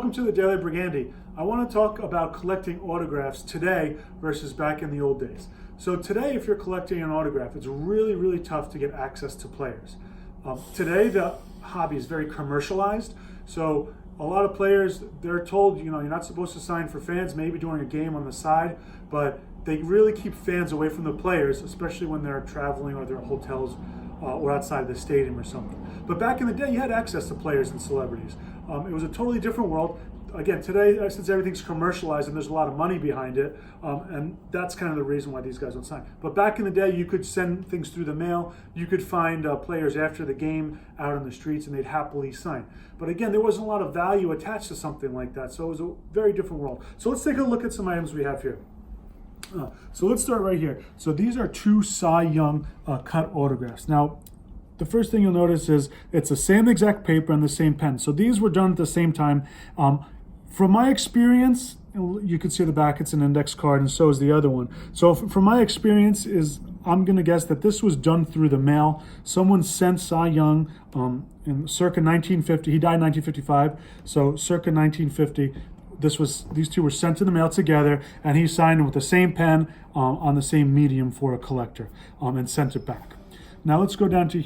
welcome to the Daily Brigandy. I want to talk about collecting autographs today versus back in the old days. So today, if you're collecting an autograph, it's really tough to get access to players. Today, the hobby is very commercialized. So a lot of players, they're told, you're not supposed to sign for fans, maybe during a game on the side, but they really keep fans away from the players, especially when they're traveling or they're at hotels or outside the stadium or something. But back in the day, you had access to players and celebrities. It was a totally different world. Again, today, since everything's commercialized and there's a lot of money behind it, and that's kind of the reason why these guys don't sign. But back in the day, you could send things through the mail. You could find players after the game out on the streets, and they'd happily sign. But again, there wasn't a lot of value attached to something like that, so it was a very different world. So let's take a look at some items we have here. So let's start right here. So these are two Cy Young cut autographs. Now, the first thing you'll notice is it's the same exact paper and the same pen. So these were done at the same time. From my experience, you can see the back, it's an index card, and so is the other one. So from my experience I'm gonna guess that this was done through the mail. Someone sent Cy Young in circa 1950, he died in 1955, so circa 1950, these two were sent in the mail together, and he signed them with the same pen on the same medium for a collector and sent it back. Now let's go down to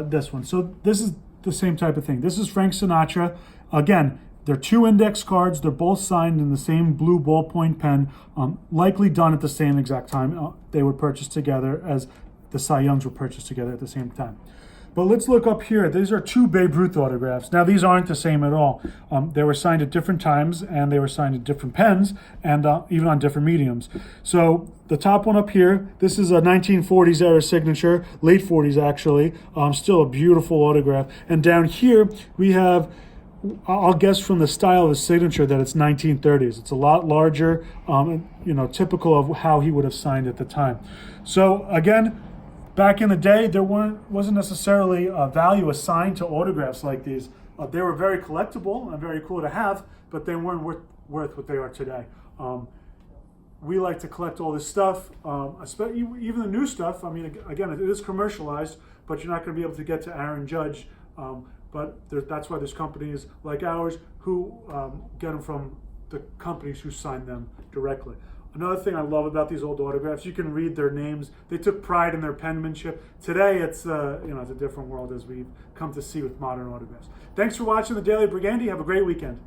this one. So this is the same type of thing. This is Frank Sinatra. Again, they're two index cards. They're both signed in the same blue ballpoint pen, likely done at the same exact time. They were purchased together as the Cy Youngs were purchased together at the same time. But let's look up here. These are two Babe Ruth autographs. Now, these aren't the same at all. They were signed at different times, and they were signed at different pens, and even on different mediums. So the top one up here, this is a 1940s era signature, late 40s actually. Still a beautiful autograph. And down here, we have, I'll guess from the style of the signature that it's 1930s. It's a lot larger, typical of how he would have signed at the time. So again, back in the day, there wasn't necessarily a value assigned to autographs like these. They were very collectible and very cool to have, but they weren't worth what they are today. We like to collect all this stuff, even the new stuff. I mean, again, it is commercialized, but you're not going to be able to get to Aaron Judge. But that's why there's companies like ours who get them from the companies who sign them directly. Another thing I love about these old autographs, you can read their names. They took pride in their penmanship. Today, it's it's a different world as we've come to see with modern autographs. Thanks for watching the Daily Brigandy. Have a great weekend.